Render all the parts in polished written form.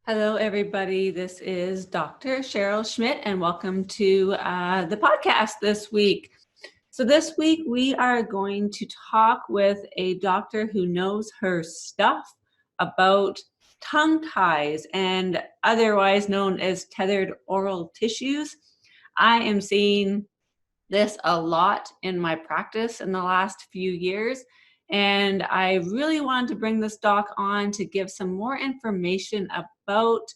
Hello, everybody. This is Dr. Cheryl Schmidt, and welcome to the podcast this week. So this week, we are going to talk with a doctor who knows her stuff about tongue ties and otherwise known as tethered oral tissues. I am seeing this a lot in my practice in the last few years. And I really wanted to bring this doc on to give some more information about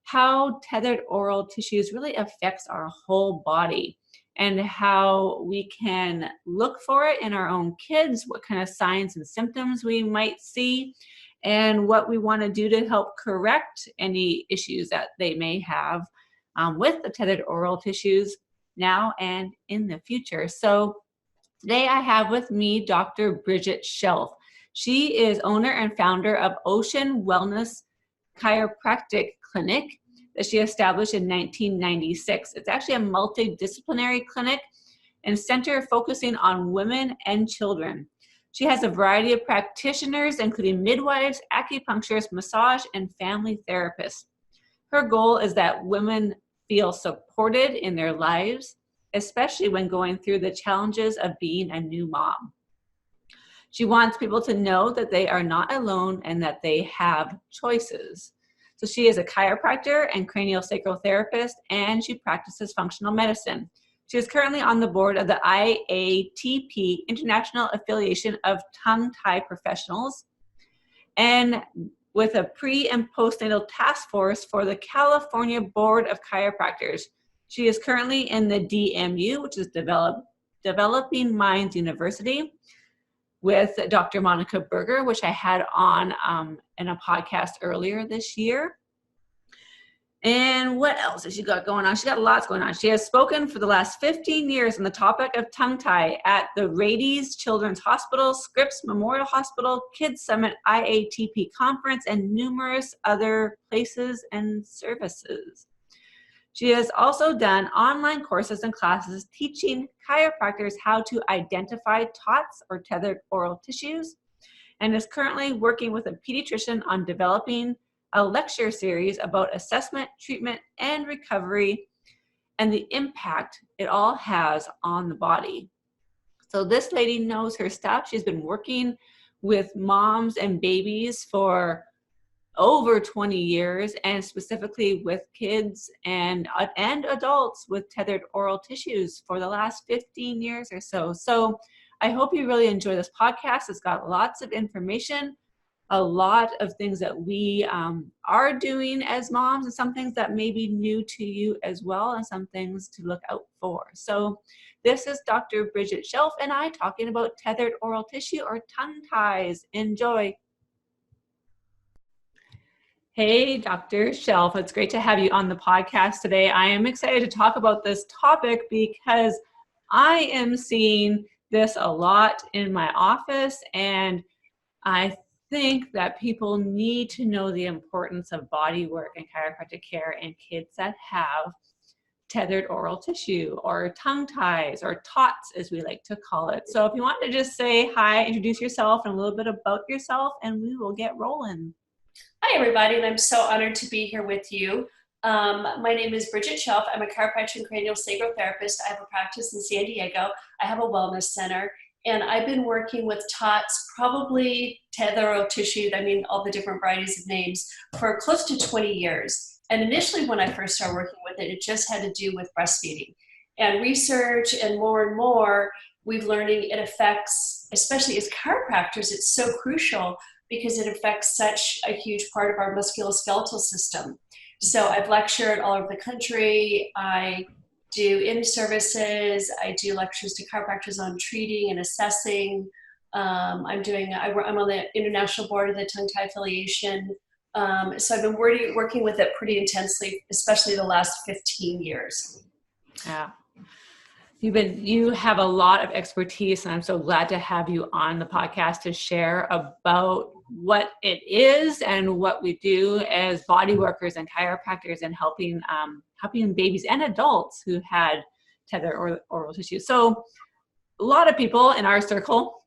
how tethered oral tissues really affects our whole body and how we can look for it in our own kids, what kind of signs and symptoms we might see, and what we want to do to help correct any issues that they may have with the tethered oral tissues now and in the future. So today I have with me Dr. Bridgette Chelf. She is owner and founder of Ocean Wellness Chiropractic Clinic that she established in 1996. It's actually a multidisciplinary clinic and center focusing on women and children. She has a variety of practitioners, including midwives, acupuncturists, massage, and family therapists. Her goal is that women feel supported in their lives, especially when going through the challenges of being a new mom. She wants people to know that they are not alone and that they have choices. So she is a chiropractor and cranial sacral therapist, and she practices functional medicine. She is currently on the board of the IATP, International Affiliation of Tongue Tie Professionals, and with a pre- and postnatal task force for the California Board of Chiropractors. She is currently in the DMU, which is Developing Minds University, with Dr. Monica Berger, which I had on in a podcast earlier this year. And what else has she got going on? She got lots going on. She has spoken for the last 15 years on the topic of tongue tie at the Rady's Children's Hospital, Scripps Memorial Hospital, Kids Summit IATP Conference, and numerous other places and services. She has also done online courses and classes teaching chiropractors how to identify TOTS or tethered oral tissues, and is currently working with a pediatrician on developing a lecture series about assessment, treatment, and recovery, and the impact it all has on the body. So this lady knows her stuff. She's been working with moms and babies for over 20 years, and specifically with kids and adults with tethered oral tissues for the last 15 years or so. So I hope you really enjoy this podcast. It's got lots of information, a lot of things that we are doing as moms, and some things that may be new to you as well, and some things to look out for. So this is Dr. Bridgette Chelf and I talking about tethered oral tissue or tongue ties. Enjoy. Hey, Dr. Chelf, it's great to have you on the podcast today. I am excited to talk about this topic because I am seeing this a lot in my office, and I think that people need to know the importance of body work and chiropractic care in kids that have tethered oral tissue or tongue ties or TOTS, as we like to call it. So if you want to just say hi, introduce yourself and a little bit about yourself, and we will get rolling. Hi, everybody, and I'm so honored to be here with you. My name is Bridgette Chelf. I'm a chiropractic and cranial sacral therapist. I have a practice in San Diego. I have a wellness center, and I've been working with TOTS, probably tethered oral tissue, all the different varieties of names, for close to 20 years. And initially, when I first started working with it, it just had to do with breastfeeding. And research and more, we've learned it affects, especially as chiropractors, it's so crucial because it affects such a huge part of our musculoskeletal system. So I've lectured all over the country. I do in-services. I do lectures to chiropractors on treating and assessing. I'm on the international board of the Tongue Tie Affiliation. So I've been working with it pretty intensely, especially the last 15 years. Yeah. You have a lot of expertise, and I'm so glad to have you on the podcast to share about what it is and what we do as body workers and chiropractors and helping babies and adults who had tethered oral tissue. So a lot of people in our circle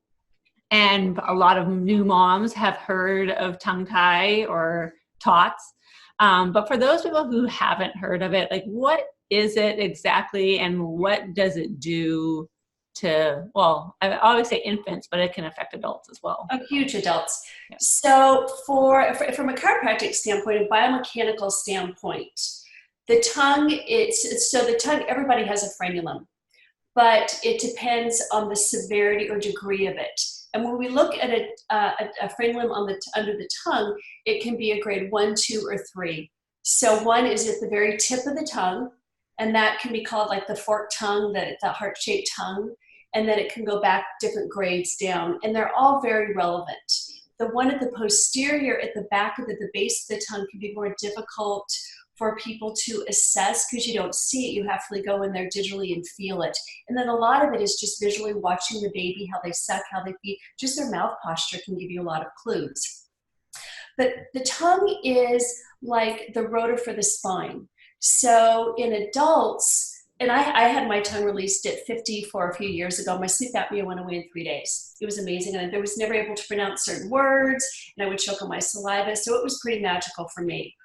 and a lot of new moms have heard of tongue tie or TOTS. But for those people who haven't heard of it, like what is it exactly and what does it do to, well, I always say infants, but it can affect adults as well. Oh, huge adults. Yeah. So from a chiropractic standpoint, a biomechanical standpoint, the tongue, the tongue, everybody has a frenulum, but it depends on the severity or degree of it. And when we look at a frenulum under the tongue, it can be a grade 1, 2, or 3. So 1 is at the very tip of the tongue, and that can be called like the forked tongue, the heart-shaped tongue, and then it can go back different grades down, and they're all very relevant. The one at the posterior, at the back of the base of the tongue, can be more difficult for people to assess because you don't see it. You have to go in there digitally and feel it. And then a lot of it is just visually watching the baby, how they suck, how they feed. Just their mouth posture can give you a lot of clues. But the tongue is like the rotor for the spine. So in adults, and I had my tongue released at 54 a few years ago. My sleep apnea went away in 3 days. It was amazing. And I was never able to pronounce certain words, and I would choke on my saliva. So it was pretty magical for me.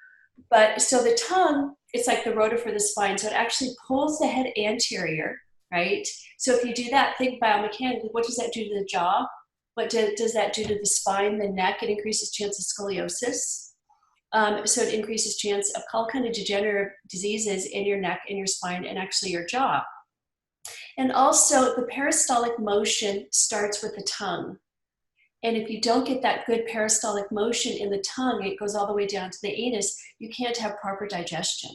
But so the tongue, it's like the rotor for the spine. So it actually pulls the head anterior, right? So if you do that, think biomechanically, what does that do to the jaw? What does that do to the spine, the neck? It increases chance of scoliosis. So it increases chance of all kind of degenerative diseases in your neck, in your spine, and actually your jaw. And also the peristaltic motion starts with the tongue. And if you don't get that good peristaltic motion in the tongue, it goes all the way down to the anus, you can't have proper digestion.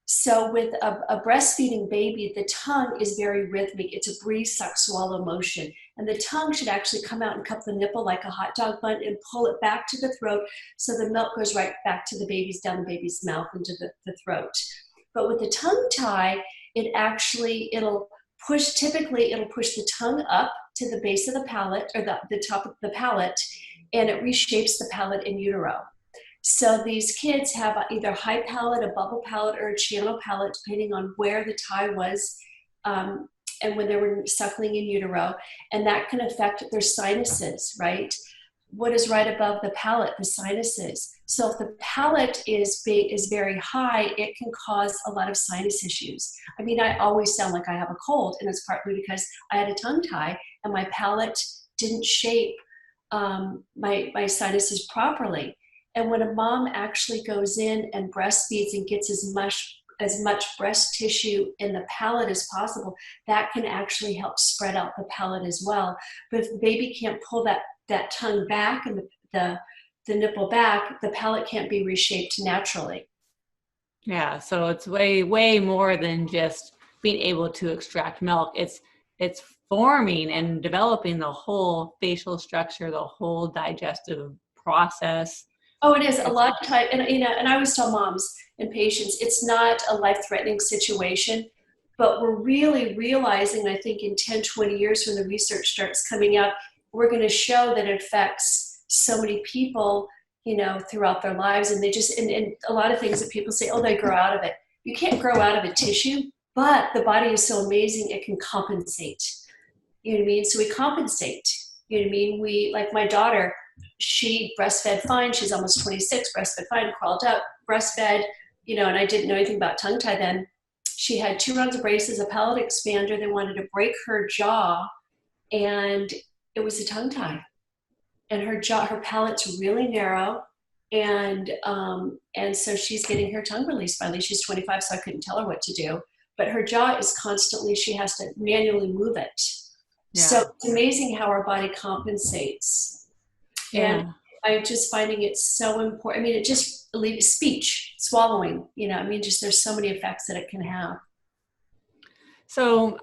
So with a breastfeeding baby, the tongue is very rhythmic. It's a breathe, suck, swallow motion. And the tongue should actually come out and cup the nipple like a hot dog bun and pull it back to the throat so the milk goes right back to the baby's, down the baby's mouth into the throat. But with the tongue tie, it'll push the tongue up to the base of the palate, or the top of the palate, and it reshapes the palate in utero. So these kids have either high palate, a bubble palate, or a channel palate, depending on where the tie was and when they were suckling in utero, and that can affect their sinuses, right? What is right above the palate? The sinuses. So if the palate is very high, it can cause a lot of sinus issues. I mean, I always sound like I have a cold, and it's partly because I had a tongue tie and my palate didn't shape my sinuses properly. And when a mom actually goes in and breastfeeds and gets as much breast tissue in the palate as possible, that can actually help spread out the palate as well. But if the baby can't pull that tongue back and the nipple back, the palate can't be reshaped naturally. Yeah, so it's way more than just being able to extract milk. It's forming and developing the whole facial structure, the whole digestive process. Oh, it is a lot of time, and I always tell moms and patients, it's not a life-threatening situation, but we're really realizing, I think in 10, 20 years when the research starts coming out, we're going to show that it affects so many people, throughout their lives, and and a lot of things that people say, oh, they grow out of it. You can't grow out of a tissue, but the body is so amazing, it can compensate. You know what I mean? So we compensate. You know what I mean? Like my daughter, she breastfed fine. She's almost 26, breastfed fine, crawled up, breastfed, and I didn't know anything about tongue tie then. She had 2 rounds of braces, a palate expander. They wanted to break her jaw, and it was a tongue tie. And her palate's really narrow. And so she's getting her tongue released finally. She's 25, so I couldn't tell her what to do. But her jaw is constantly, she has to manually move it. Yeah. So it's amazing how our body compensates. Yeah. And I'm just finding it so important. I mean, it just leaves speech, swallowing, just there's so many effects that it can have. So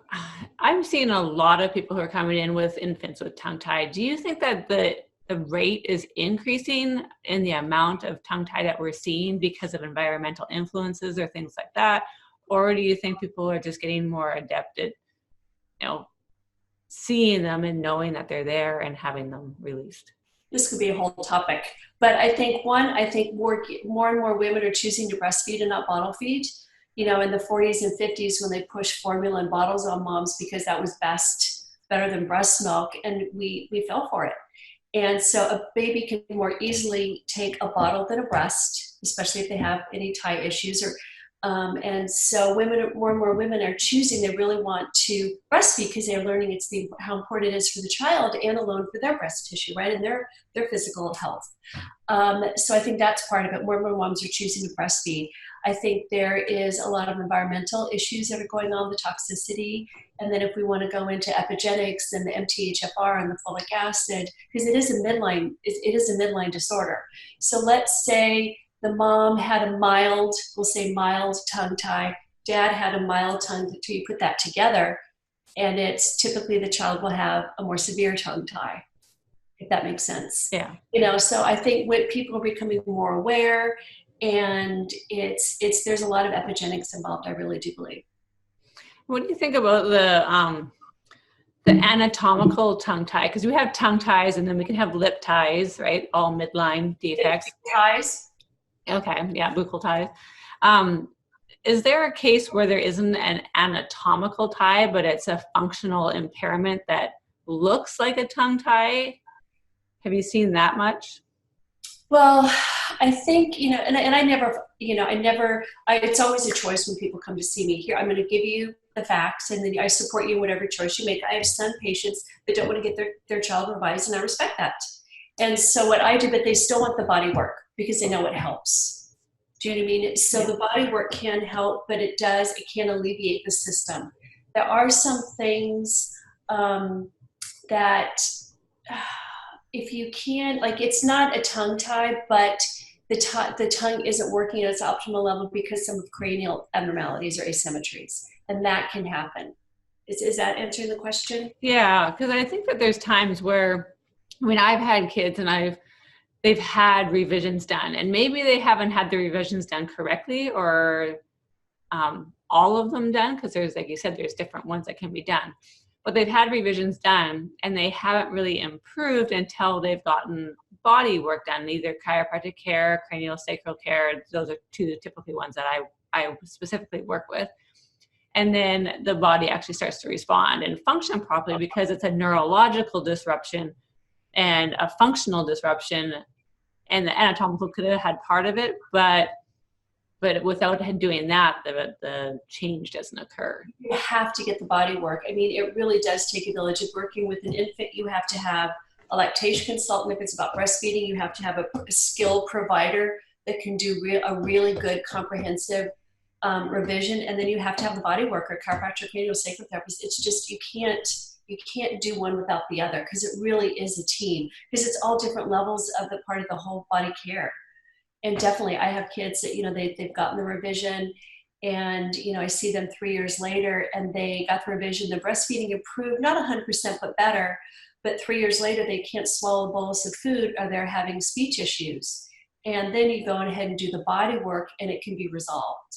I'm seeing a lot of people who are coming in with infants with tongue tie. Do you think that the rate is increasing in the amount of tongue tie that we're seeing because of environmental influences or things like that? Or do you think people are just getting more adept at, seeing them and knowing that they're there and having them released? This could be a whole topic, but I think more and more women are choosing to breastfeed and not bottle feed. In the 40s and 50s when they pushed formula and bottles on moms because that was better than breast milk, and we fell for it. And so a baby can more easily take a bottle than a breast, especially if they have any tie issues. And so more and more women are choosing, they really want to breastfeed because they're learning how important it is for the child and alone for their breast tissue, right? And their physical health. So I think that's part of it. More and more moms are choosing to breastfeed. I think there is a lot of environmental issues that are going on, the toxicity. And then if we want to go into epigenetics and the MTHFR and the folic acid, because it is a midline disorder. So let's say the mom had a mild tongue tie, dad had a mild tongue tie, you put that together, and it's typically the child will have a more severe tongue tie, if that makes sense. Yeah. So I think when people are becoming more aware, and there's a lot of epigenetics involved, I really do believe. What do you think about the anatomical tongue tie? Because we have tongue ties and then we can have lip ties, right? All midline defects. Ties. Okay, yeah, buccal ties. Is there a case where there isn't an anatomical tie, but it's a functional impairment that looks like a tongue tie? Have you seen that much? Well, I think, it's always a choice when people come to see me. Here, I'm going to give you the facts, and then I support you in whatever choice you make. I have some patients that don't want to get their child revised, and I respect that. And so what I do, but they still want the body work because they know it helps. Do you know what I mean? So the body work can help, but it can alleviate the system. There are some things that if you can, like, it's not a tongue tie, but the tongue isn't working at its optimal level because some of cranial abnormalities or asymmetries, and that can happen. Is that answering the question? Yeah, because I think that there's times where, I've had kids and they've had revisions done, and maybe they haven't had the revisions done correctly or all of them done, because there's, like you said, there's different ones that can be done. But they've had revisions done and they haven't really improved until they've gotten body work done, either chiropractic care, cranial sacral care. Those are two typically ones that I specifically work with. And then the body actually starts to respond and function properly, because it's a neurological disruption and a functional disruption. And the anatomical could have had part of it, but without doing that, the change doesn't occur. You have to get the body work. I mean, it really does take a village. Of working with an infant, you have to have a lactation consultant. If it's about breastfeeding, you have to have a skilled provider that can do a really good comprehensive revision. And then you have to have the body worker, chiropractor, cranial sacral therapist. It's just, you can't do one without the other, because it really is a team, because it's all different levels of the part of the whole body care. And definitely I have kids that, they've gotten the revision, and, I see them 3 years later and they got the revision, the breastfeeding improved, not 100%, but better. But 3 years later, they can't swallow a bolus of food, or they're having speech issues. And then you go ahead and do the body work and it can be resolved.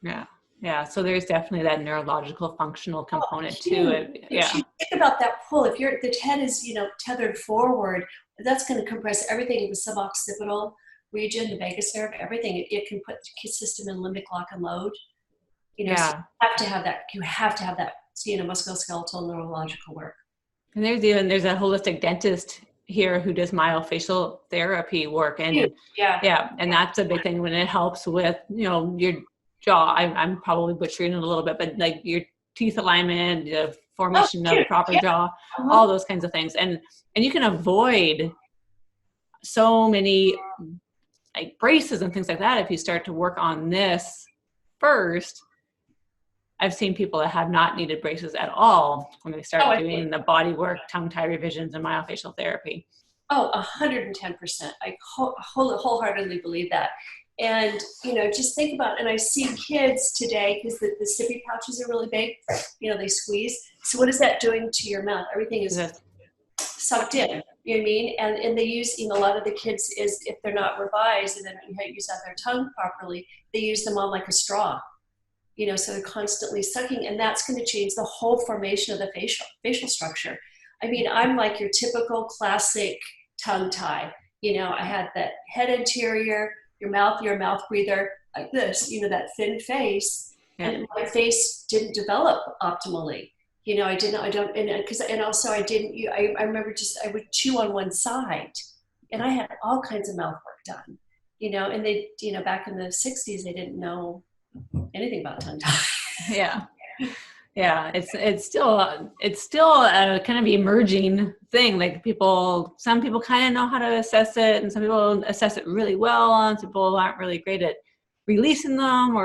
Yeah. Yeah. So there's definitely that neurological functional component to it. Yeah. If you think about that pull, if the head is, tethered forward, that's going to compress everything in the suboccipital region, the vagus nerve, everything. It can put the system in limbic lock and load. So you have to have that. You have to have that, musculoskeletal neurological work. And there's a holistic dentist here who does myofascial therapy work, and and that's a big thing when it helps with your jaw. I'm probably butchering it a little bit, but like your teeth alignment, the formation of the proper jaw, all those kinds of things, and you can avoid so many like braces and things like that if you start to work on this first. I've seen people that have not needed braces at all when they start doing the body work, tongue tie revisions, and myofascial therapy. 110%. I wholeheartedly believe that. And, just think about it. And I see kids today, because the sippy pouches are really big, they squeeze. So what is that doing to your mouth? Everything is sucked in, you know what I mean? And they use, a lot of the kids is, if they're not revised and they don't use out their tongue properly, they use them on like a straw. So they're constantly sucking, and that's going to change the whole formation of the facial structure. I mean, I'm like your typical classic tongue tie. I had that head anterior, your mouth breather, like this, that thin face, and my face didn't develop optimally. And also I remember I would chew on one side, and I had all kinds of mouth work done, and they, back in the 60s, they didn't know anything about tongue tie. Yeah. Yeah. It's still a kind of emerging thing. Like some people kind of know how to assess it, and some people assess it really well, and some people aren't really great at releasing them,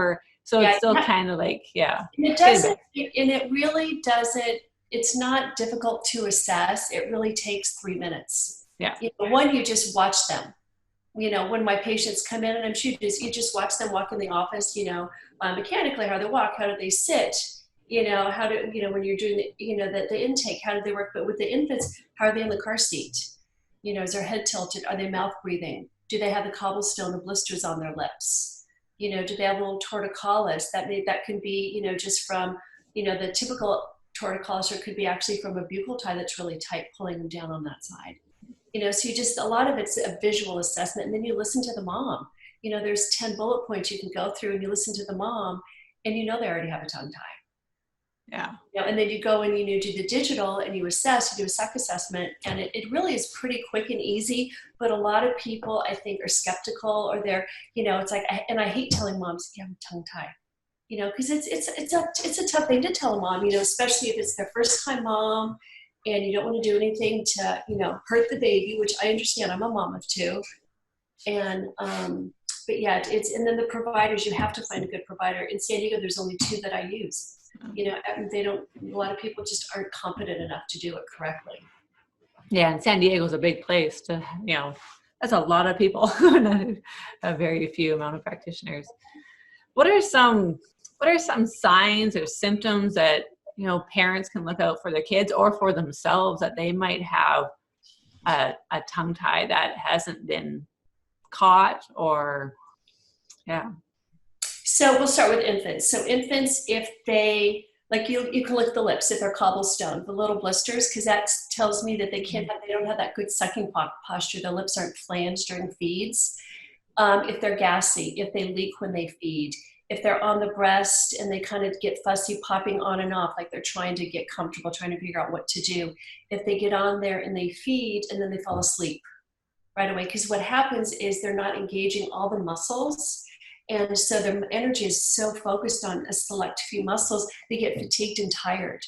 it's still kind of like, yeah. And it really doesn't, it's not difficult to assess. It really takes 3 minutes. Yeah. One, you just watch them. When my patients come in, and I'm sure you just watch them walk in the office, mechanically, how they walk, how do they sit, how do, when you're doing the intake, how do they work? But with the infants, how are they in the car seat? Is their head tilted? Are they mouth breathing? Do they have the cobblestone, the blisters on their lips? Do they have a little torticollis? That can be, just from, the typical torticollis, or it could be actually from a buccal tie that's really tight, pulling them down on that side. So a lot of it's a visual assessment, and then you listen to the mom. There's 10 bullet points you can go through, and you listen to the mom, and they already have a tongue tie. Yeah. And then you go and do the digital, and you do a SEC assessment, and it really is pretty quick and easy. But a lot of people, I think, are skeptical, or they're, it's like, and I hate telling moms you have a tongue tie, because it's a tough thing to tell a mom, especially if it's their first time mom, and you don't want to do anything to, hurt the baby, which I understand. I'm a mom of 2. And, but yeah, and then the providers, you have to find a good provider. In San Diego, there's only 2 that I use. A lot of people just aren't competent enough to do it correctly. Yeah. And San Diego's a big place to, that's a lot of people, a very few amount of practitioners. What are some signs or symptoms that, parents can look out for their kids or for themselves, that they might have a tongue tie that hasn't been caught, or, yeah. So we'll start with infants. So infants, if they, like you can look at the lips, if they're cobblestone, the little blisters, because that tells me that they don't have that good sucking posture. Their lips aren't flanged during feeds. If they're gassy, if they leak when they feed, if they're on the breast and they kind of get fussy, popping on and off, like they're trying to get comfortable, trying to figure out what to do. If they get on there and they feed and then they fall asleep right away, because what happens is they're not engaging all the muscles. And so their energy is so focused on a select few muscles, they get fatigued and tired.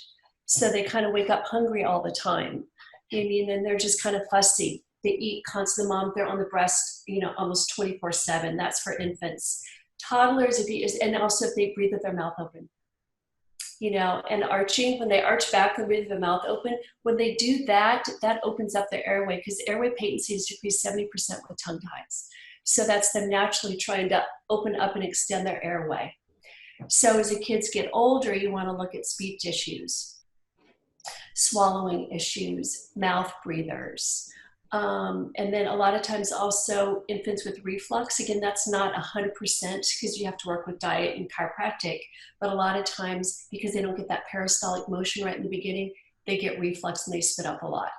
So they kind of wake up hungry all the time. And they're just kind of fussy. They eat constantly. They're on the breast, almost 24/7. That's for infants. Toddlers, and also if they breathe with their mouth open. And arching, when they arch back and breathe with their mouth open, when they do that, that opens up their airway, because airway patency is decreased 70% with tongue ties. So that's them naturally trying to open up and extend their airway. So as the kids get older, you want to look at speech issues, swallowing issues, mouth breathers. And then a lot of times also infants with reflux. Again, that's not 100% because you have to work with diet and chiropractic, but a lot of times because they don't get that peristaltic motion right in the beginning, they get reflux and they spit up a lot.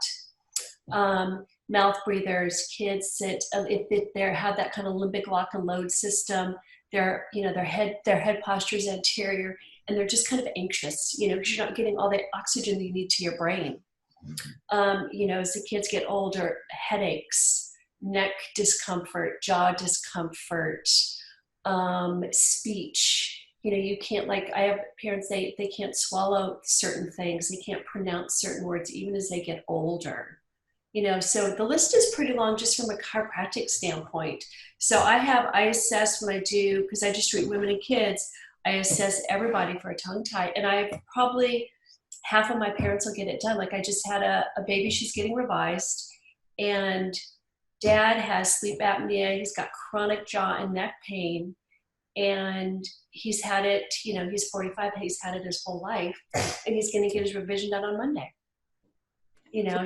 Mouth breathers, kids sit, if they have that kind of limbic lock and load system, their head posture is anterior, and they're just kind of anxious, because you're not getting all the oxygen that you need to your brain. As the kids get older, headaches, neck discomfort, jaw discomfort, speech. You can't, like, I have parents, they can't swallow certain things. They can't pronounce certain words even as they get older. So the list is pretty long just from a chiropractic standpoint. So I assess when I do, because I just treat women and kids, I assess everybody for a tongue tie. And I probably, half of my parents will get it done. Like I just had a baby, she's getting revised, and dad has sleep apnea. He's got chronic jaw and neck pain. And he's had it, he's 45, he's had it his whole life, and he's going to get his revision done on Monday.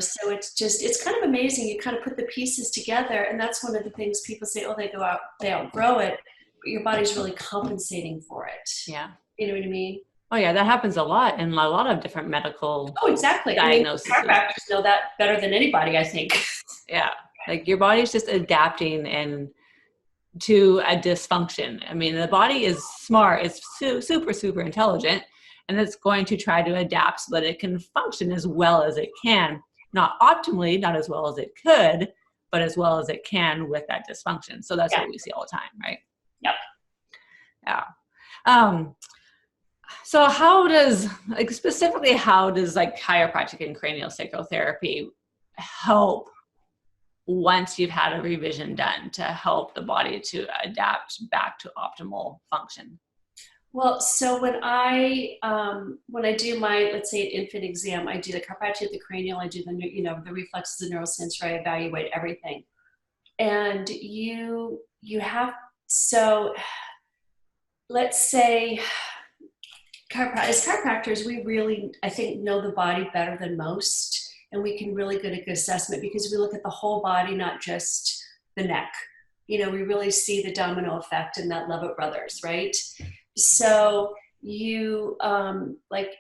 So it's kind of amazing. You kind of put the pieces together, and that's one of the things people say, oh, they outgrow it, but your body's really compensating for it. Yeah. You know what I mean? Oh yeah, that happens a lot in a lot of different medical exactly. diagnoses. Chiropractors know that better than anybody, I think. Yeah. Like your body's just adapting and to a dysfunction. I mean, the body is smart. It's super, super intelligent. and it's going to try to adapt so that it can function as well as it can. Not optimally, not as well as it could, but as well as it can with that dysfunction. So that's what we see all the time, right? Yep. Yeah. So how does, like, specifically, how does like chiropractic and cranial sacral therapy help once you've had a revision done to help the body to adapt back to optimal function? Well, so when I do my, let's say, an infant exam, I do the chiropractic, the cranial, I do the reflexes, the neurosensory, I evaluate everything. And you have, so let's say as chiropractors, we really, I think, know the body better than most, and we can really get a good assessment because we look at the whole body, not just the neck. We really see the domino effect in that Levitt brothers, right? So you like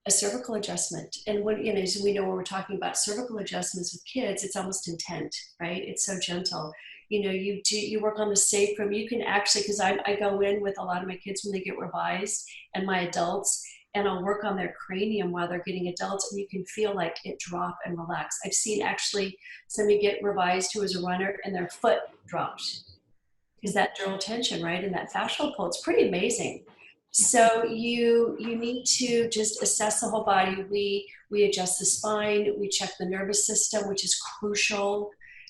a cervical adjustment, and when so we know when we're talking about cervical adjustments with kids, it's almost intent, right? It's so gentle. You work on the sacrum. You can actually, because I go in with a lot of my kids when they get revised, and my adults, and I'll work on their cranium while they're getting adults, and you can feel like it drop and relax. I've seen actually somebody get revised who was a runner, and their foot dropped. Is that dural tension, right? And that fascial pull, it's pretty amazing. So you need to just assess the whole body. We adjust the spine, we check the nervous system, which is crucial.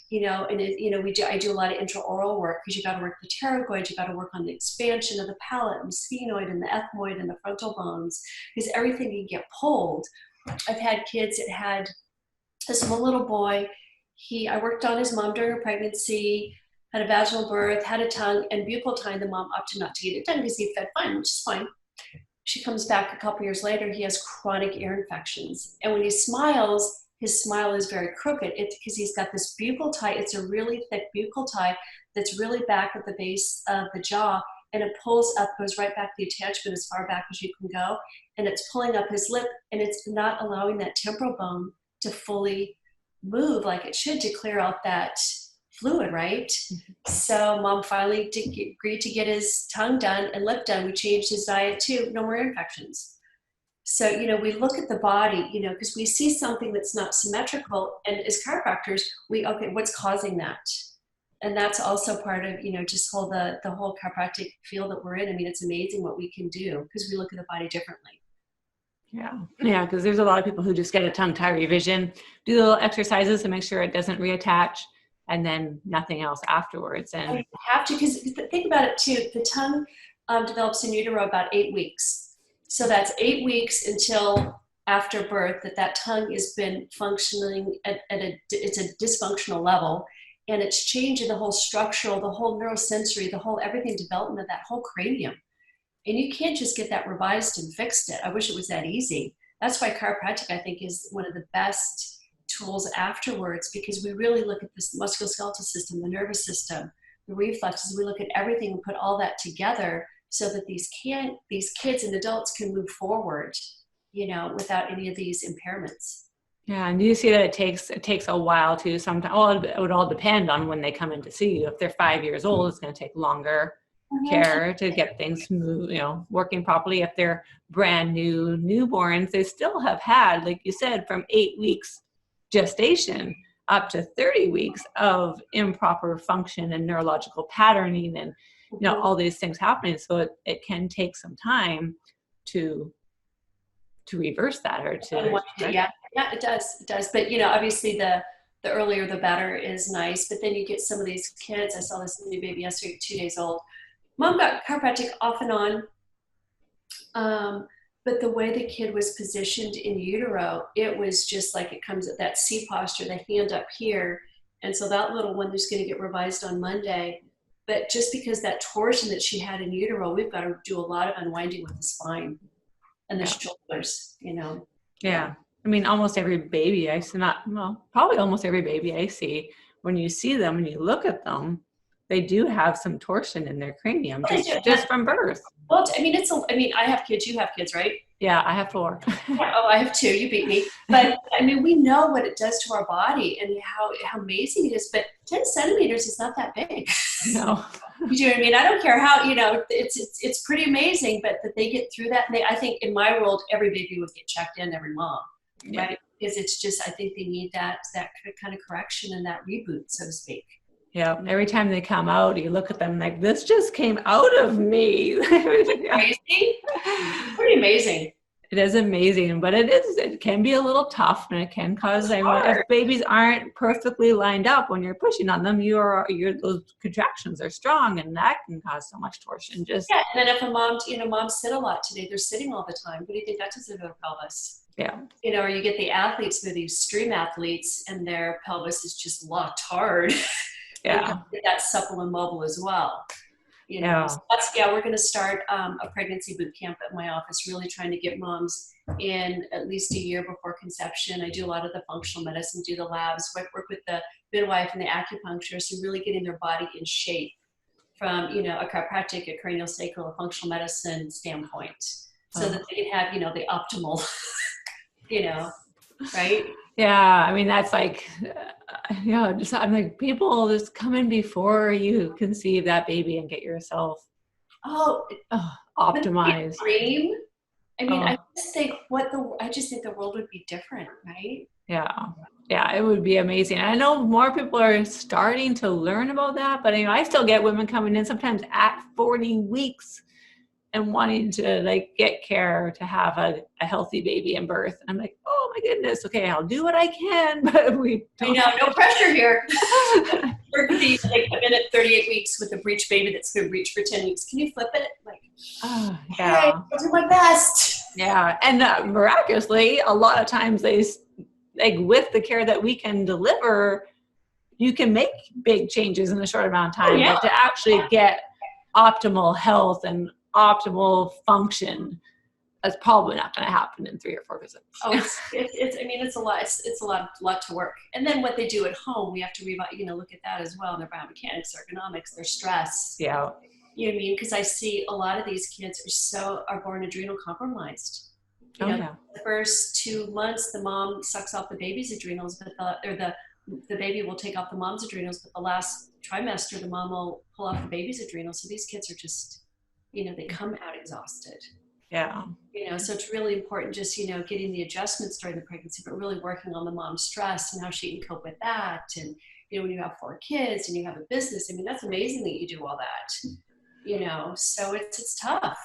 I do a lot of intraoral work because you got to work the pterygoid, you got to work on the expansion of the palate and the sphenoid and the ethmoid and the frontal bones, because everything can get pulled. I've had kids that had this one little boy. I worked on his mom during her pregnancy, had a vaginal birth, had a tongue, and buccal tying the mom opted not to get it done because he fed fine, which is fine. She comes back a couple years later, he has chronic ear infections. And when he smiles, his smile is very crooked. It's because he's got this buccal tie. It's a really thick buccal tie that's really back at the base of the jaw, and it pulls up, goes right back to the attachment as far back as you can go, and it's pulling up his lip, and it's not allowing that temporal bone to fully move like it should to clear out that fluid, right? So mom finally agreed to get his tongue done and lip done. We changed his diet too. No more ear infections. So, we look at the body, because we see something that's not symmetrical. And as chiropractors, what's causing that? And that's also part of, just the whole chiropractic field that we're in. I mean, it's amazing what we can do because we look at the body differently. Yeah, because there's a lot of people who just get a tongue tie revision, do the little exercises to make sure it doesn't reattach, and then nothing else afterwards. And you have to, because think about it too, the tongue develops in utero about 8 weeks. So that's 8 weeks until after birth that tongue has been functioning it's a dysfunctional level, and it's changing the whole structural, the whole neurosensory, the whole everything development of that whole cranium. And you can't just get that revised and fixed it. I wish it was that easy. That's why chiropractic, I think, is one of the best tools afterwards, because we really look at this musculoskeletal system, the nervous system, the reflexes. We look at everything and put all that together so that these kids and adults can move forward, without any of these impairments. Yeah, and do you see that it takes a while to sometimes? Well, it would all depend on when they come in to see you. If they're 5 years old, it's going to take longer care to get things working properly. If they're brand new newborns, they still have had, like you said, from 8 weeks gestation up to 30 weeks of improper function and neurological patterning and all these things happening. So it can take some time to reverse that or to yeah, it does. But obviously the earlier the better is nice. But then you get some of these kids. I saw this new baby yesterday, 2 days old. Mom got chiropractic off and on. But the way the kid was positioned in utero, it was just like it comes at that C posture, the hand up here. And so that little one who's going to get revised on Monday. But just because that torsion that she had in utero, we've got to do a lot of unwinding with the spine and the shoulders, Yeah. I mean, almost every baby I see, probably almost every baby I see, when you see them and you look at them, they do have some torsion in their cranium just from birth. Well, I have kids, you have kids, right? Yeah, I have 4. I have 2, you beat me. But we know what it does to our body and how amazing it is, but 10 centimeters is not that big. No. You know what I mean? I don't care how, it's pretty amazing, but that they get through that. And I think in my world, every baby would get checked in, every mom, right? Because it's just, I think they need that kind of correction and that reboot, so to speak. Yeah. Every time they come out, you look at them like, this just came out of me. Crazy? Pretty amazing. It is amazing, but it can be a little tough, and it can cause, if babies aren't perfectly lined up when you're pushing on them, those contractions are strong, and that can cause so much torsion. And then if a mom, moms sit a lot today, they're sitting all the time. What do you think that does to their pelvis? Yeah. Or you get the athletes, these extreme athletes, and their pelvis is just locked hard. Yeah. Get that supple and mobile as well. So we're going to start a pregnancy boot camp at my office, really trying to get moms in at least a year before conception. I do a lot of the functional medicine, do the labs, work with the midwife and the acupuncturist, and really getting their body in shape from, a chiropractic, a cranial, sacral, a functional medicine standpoint, so that they can have, the optimal, right? Yeah, I mean, that's like, I'm like, people just come in before you conceive that baby and get yourself optimized. Dream. I mean, I just think the world would be different, right? Yeah, it would be amazing. I know more people are starting to learn about that, but I still get women coming in sometimes at 40 weeks and wanting to get care to have a healthy baby and birth. And I'm like, oh my goodness, okay, I'll do what I can, but we don't. No pressure here. We're going to be come in at 38 weeks with a breech baby that's going to breech for 10 weeks. Can you flip it? Yeah. I'll do my best. Yeah, and miraculously, a lot of times with the care that we can deliver, you can make big changes in a short amount of time. But to actually get optimal health and optimal function, that's probably not going to happen in 3 or 4 visits. It's a lot. It's a lot to work. And then what they do at home, we have to look at that as well. Their biomechanics, their ergonomics, their stress. Yeah. You know what I mean? Because I see a lot of these kids are born adrenal compromised. The first 2 months, the mom sucks off the baby's adrenals, but the baby will take off the mom's adrenals. But the last trimester, the mom will pull off the baby's adrenals. So these kids are just, they come out exhausted. Yeah. So it's really important just, getting the adjustments during the pregnancy, but really working on the mom's stress and how she can cope with that. And, when you have 4 kids and you have a business, that's amazing that you do all that, so it's tough.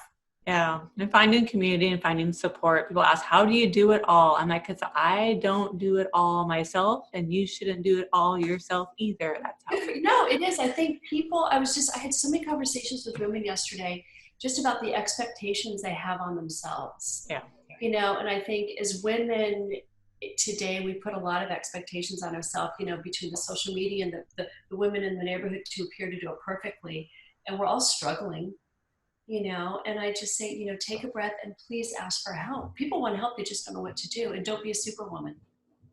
Yeah. And finding community and finding support. People ask, how do you do it all? I'm like, because I don't do it all myself, and you shouldn't do it all yourself either. That's how. No, it is. I think I had so many conversations with women yesterday just about the expectations they have on themselves. Yeah. And I think as women today, we put a lot of expectations on ourselves, between the social media and the women in the neighborhood to appear to do it perfectly. And we're all struggling, and I just say, take a breath and please ask for help. People want help. They just don't know what to do. And don't be a superwoman,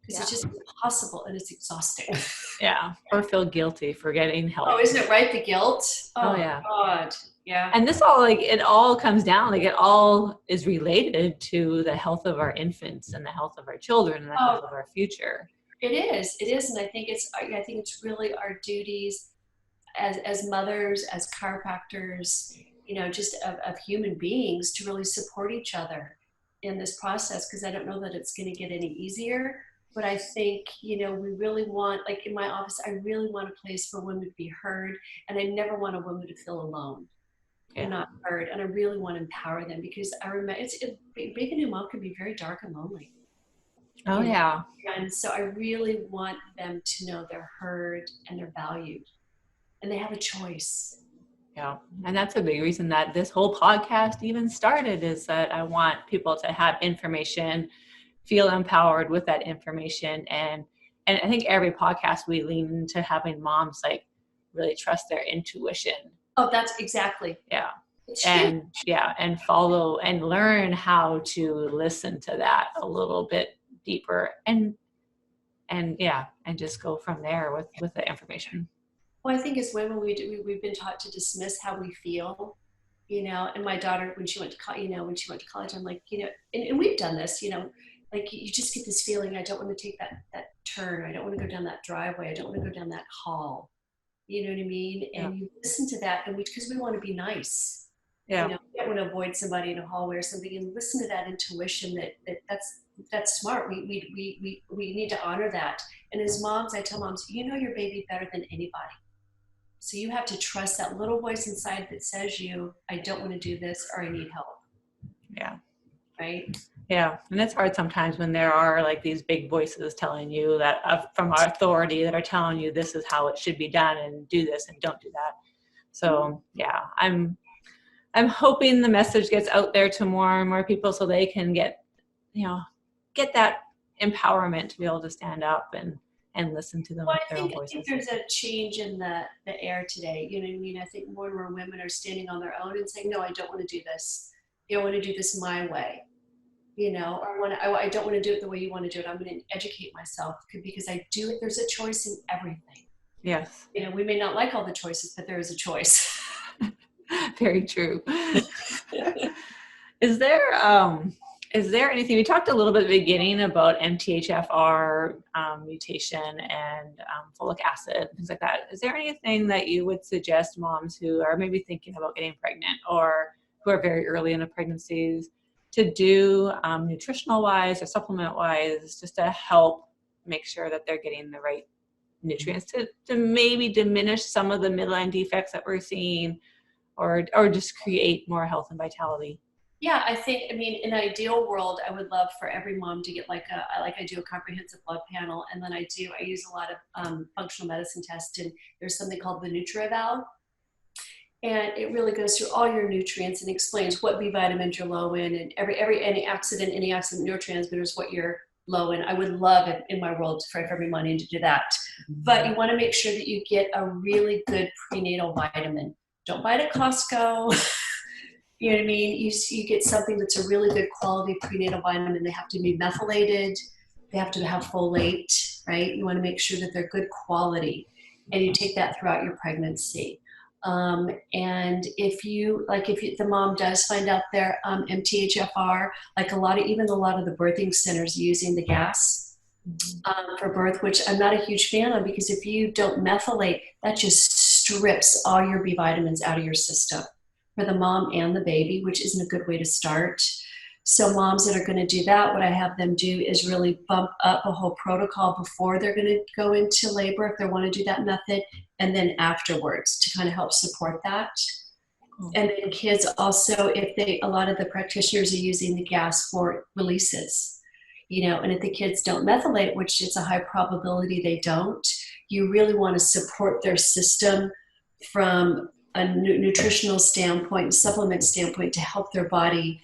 because it's just impossible and it's exhausting. Yeah. Or feel guilty for getting help. Oh, isn't it right? The guilt. Oh yeah. God. Yeah. And this all it all comes down, it all is related to the health of our infants and the health of our children and the health of our future. It is. And I think it's really our duties as mothers, as chiropractors, just of human beings, to really support each other in this process, because I don't know that it's going to get any easier. But I think, we really want, in my office, I really want a place for women to be heard. And I never want a woman to feel alone and not heard. And I really want to empower them, because I remember being a new mom can be very dark and lonely. Oh, yeah. And so I really want them to know they're heard and they're valued and they have a choice. Yeah. And that's a big reason that this whole podcast even started, is that I want people to have information, feel empowered with that information. And I think every podcast we lean into having moms really trust their intuition. Oh, that's exactly. Yeah. And follow and learn how to listen to that a little bit deeper and just go from there with the information. Well, I think as women, we've been taught to dismiss how we feel, and my daughter, when she went to college, I'm like, and we've done this, you just get this feeling, I don't want to take that turn. I don't want to go down that driveway. I don't want to go down that hall. You know what I mean? And you listen to that, and because we want to be nice. Yeah. You don't want to avoid somebody in a hallway or something, and listen to that intuition that's smart. We need to honor that. And as moms, I tell moms, you know your baby better than anybody. So you have to trust that little voice inside that says I don't want to do this, or I need help. Yeah. Right? Yeah. And it's hard sometimes when there are like these big voices telling you that from our authority that are telling you this is how it should be done and do this and don't do that. So yeah, I'm hoping the message gets out there to more and more people so they can get that empowerment to be able to stand up and listen to them with their own voices. I think there's a change in the air today. You know what I mean? I think more and more women are standing on their own and saying, no, I don't want to do this. I want to do this my way. Or I don't want to do it the way you want to do it. I'm going to educate myself because I do it. There's a choice in everything. Yes. We may not like all the choices, but there is a choice. Very true. Is there anything, we talked a little bit at the beginning about MTHFR mutation and folic acid, things like that. Is there anything that you would suggest moms who are maybe thinking about getting pregnant or who are very early in the pregnancies to do nutritional wise or supplement wise, just to help make sure that they're getting the right nutrients to maybe diminish some of the midline defects that we're seeing or just create more health and vitality? Yeah, I mean, in an ideal world, I would love for every mom to get I do a comprehensive blood panel, and then I use a lot of functional medicine tests, and there's something called the NutriEval, and it really goes through all your nutrients and explains what B vitamins you're low in, and every antioxidant neurotransmitters what you're low in. I would love it in my world for every Monday to do that, but you want to make sure that you get a really good prenatal vitamin. Don't buy it at Costco. You know what I mean? You get something that's a really good quality prenatal vitamin. They have to be methylated. They have to have folate, right? You want to make sure that they're good quality, and you take that throughout your pregnancy. And if the mom does find out their MTHFR, like a lot of the birthing centers using the gas for birth, which I'm not a huge fan of, because if you don't methylate, that just strips all your B vitamins out of your system for the mom and the baby, which isn't a good way to start. So moms that are going to do that, what I have them do is really bump up a whole protocol before they're going to go into labor, if they want to do that method, and then afterwards to kind of help support that. And then kids also, a lot of the practitioners are using the gas for releases, and if the kids don't methylate, which it's a high probability they don't, you really want to support their system from a nutritional standpoint, supplement standpoint, to help their body,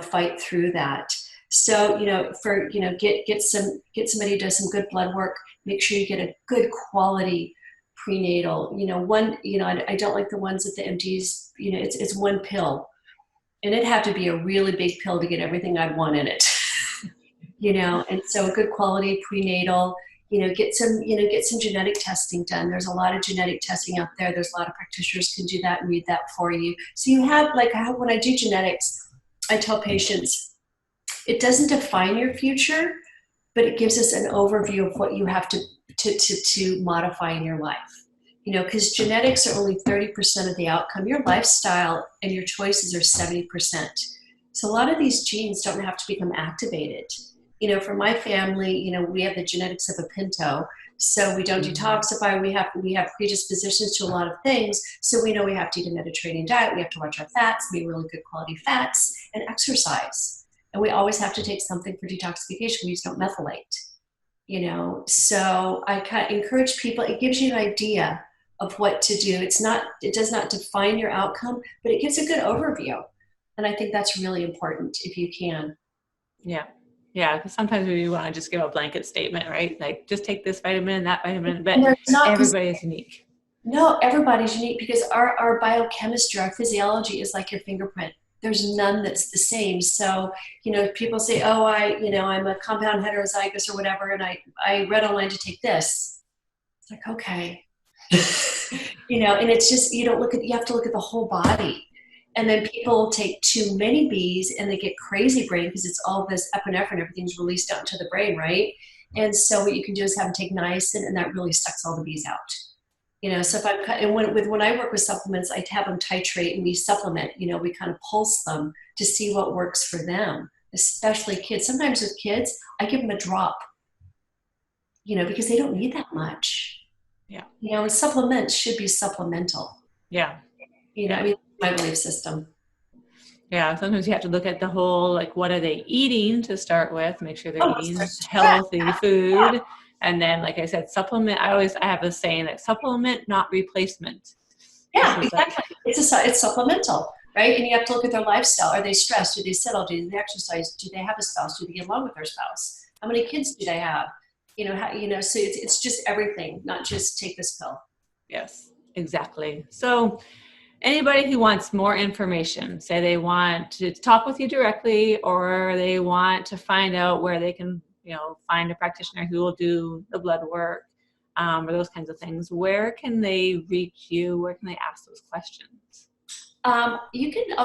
fight through that. So, get somebody who does some good blood work. Make sure you get a good quality prenatal. I don't like the ones at the MDs. It's one pill, and it'd have to be a really big pill to get everything I'd want in it. And so a good quality prenatal. Get some genetic testing done. There's a lot of genetic testing out there. There's a lot of practitioners can do that and read that for you. So you have, when I do genetics, I tell patients, it doesn't define your future, but it gives us an overview of what you have to modify in your life. Because genetics are only 30% of the outcome. Your lifestyle and your choices are 70%. So a lot of these genes don't have to become activated. For my family, we have the genetics of a Pinto, so we don't detoxify. We have predispositions to a lot of things, so we know we have to eat a Mediterranean diet. We have to watch our fats, be really good quality fats, and exercise. And we always have to take something for detoxification. We just don't methylate. So I kind of encourage people. It gives you an idea of what to do. It does not define your outcome, but it gives a good overview, and I think that's really important if you can. Yeah, because sometimes we want to just give a blanket statement, right? Like, just take this vitamin, that vitamin, but everybody is unique. No, everybody's unique, because our biochemistry, our physiology is like your fingerprint. There's none that's the same. So, people say, oh, I'm a compound heterozygous or whatever, and I read online to take this. It's like, okay. And it's just, you have to look at the whole body. And then people take too many Bs and they get crazy brain, because it's all this epinephrine, everything's released out into the brain, right? And so what you can do is have them take niacin, and that really sucks all the Bs out. So if when I work with supplements, I have them titrate and we supplement, we kind of pulse them to see what works for them, especially kids. Sometimes with kids, I give them a drop, because they don't need that much. Yeah. And supplements should be supplemental. Yeah. I mean, my belief system. Yeah, sometimes you have to look at the whole, like, what are they eating to start with, make sure they're eating healthy food. And then, like I said, supplement. I have a saying that supplement, not replacement. Yeah, exactly. It's supplemental, right? And you have to look at their lifestyle. Are they stressed? Do they settle? Do they exercise? Do they have a spouse? Do they get along with their spouse? How many kids do they have? So it's just everything, not just take this pill. Yes, exactly. So anybody who wants more information, say they want to talk with you directly, or they want to find out where they can, find a practitioner who will do the blood work, or those kinds of things, where can they reach you? Where can they ask those questions? I'll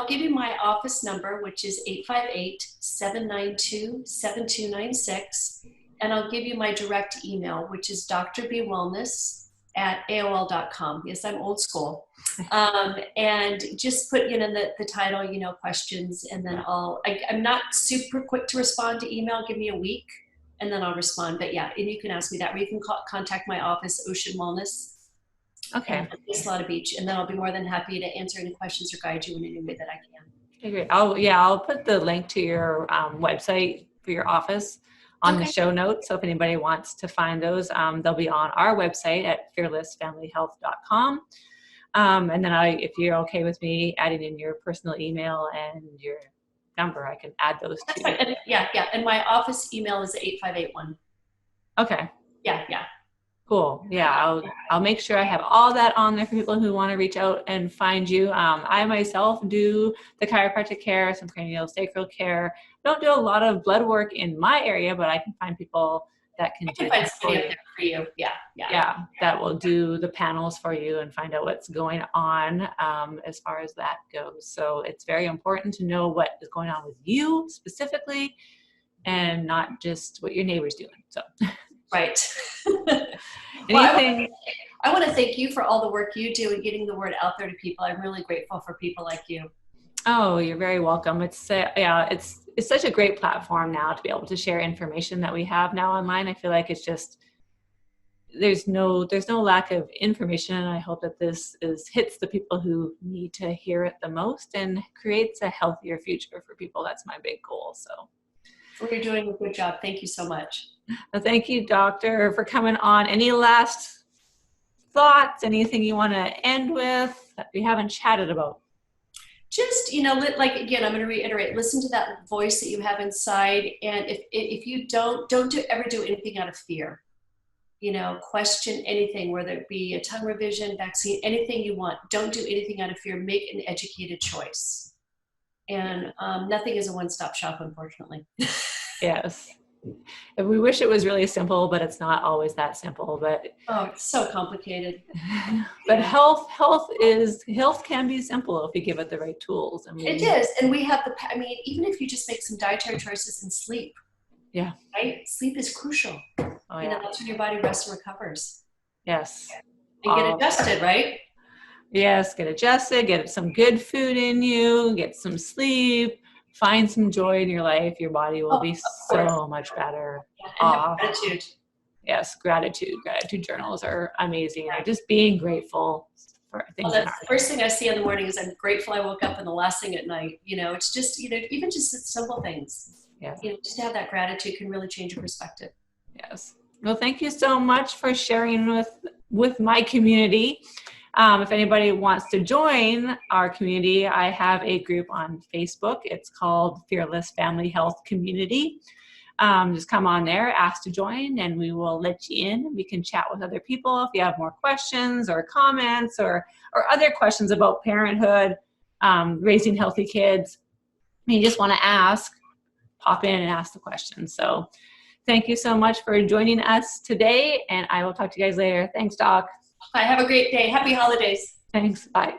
give you my office number, which is 858-792-7296. And I'll give you my direct email, which is drbwellness@aol.com. Yes, I'm old school. And just put in the title, questions, and then I'm not super quick to respond to email. Give me a week and then I'll respond. But yeah, and you can ask me that, or you can contact my office, Ocean Wellness. Okay. East Lauderdale Beach, and then I'll be more than happy to answer any questions or guide you in any way that I can. Okay, great. I'll put the link to your website for your office on the show notes. So if anybody wants to find those, they'll be on our website at fearlessfamilyhealth.com. And then if you're okay with me adding in your personal email and your number, I can add those too. Yeah. And my office email is 8581. Okay. Yeah. Cool. Yeah, I'll make sure I have all that on there for people who want to reach out and find you. I myself do the chiropractic care, some cranial sacral care. Don't do a lot of blood work in my area, but I can find people that can do that for you. Yeah, that will do the panels for you and find out what's going on as far as that goes. So it's very important to know what is going on with you specifically, and not just what your neighbor's doing. So. Right. Anything? I want to thank you for all the work you do in getting the word out there to people. I'm really grateful for people like you. Oh, you're very welcome. It's such a great platform now to be able to share information that we have now online. I feel like it's just there's no lack of information, and I hope that this hits the people who need to hear it the most and creates a healthier future for people. That's my big goal. So. You're doing a good job. Thank you so much. Well, thank you, Doctor, for coming on. Any last thoughts? Anything you want to end with that we haven't chatted about? Just, like, again, I'm going to reiterate, listen to that voice that you have inside. And if you don't ever do anything out of fear. Question anything, whether it be a tongue revision, vaccine, anything you want. Don't do anything out of fear. Make an educated choice. And nothing is a one-stop shop, unfortunately. Yes. We wish it was really simple, but it's not always that simple. But it's so complicated. But health can be simple if you give it the right tools. It is, and we have even if you just make some dietary choices and sleep. Yeah. Right. Sleep is crucial. Oh yeah. That's when your body rests and recovers. Yes. And get adjusted, right? Yes, get adjusted, get some good food in you, get some sleep, find some joy in your life. Your body will be so much better. And gratitude. Yes, gratitude. Gratitude journals are amazing. Yeah. Just being grateful for things. That's the first thing I see in the morning is I'm grateful I woke up, and the last thing at night. It's just, even just simple things. Yeah. Just to have that gratitude can really change your perspective. Yes. Well, thank you so much for sharing with my community. If anybody wants to join our community, I have a group on Facebook. It's called Fearless Family Health Community. Just come on there, ask to join, and we will let you in. We can chat with other people if you have more questions or comments or other questions about parenthood, raising healthy kids. And you just want to ask, pop in and ask the question. So thank you so much for joining us today, and I will talk to you guys later. Thanks, Doc. Bye. Have a great day. Happy holidays. Thanks. Bye.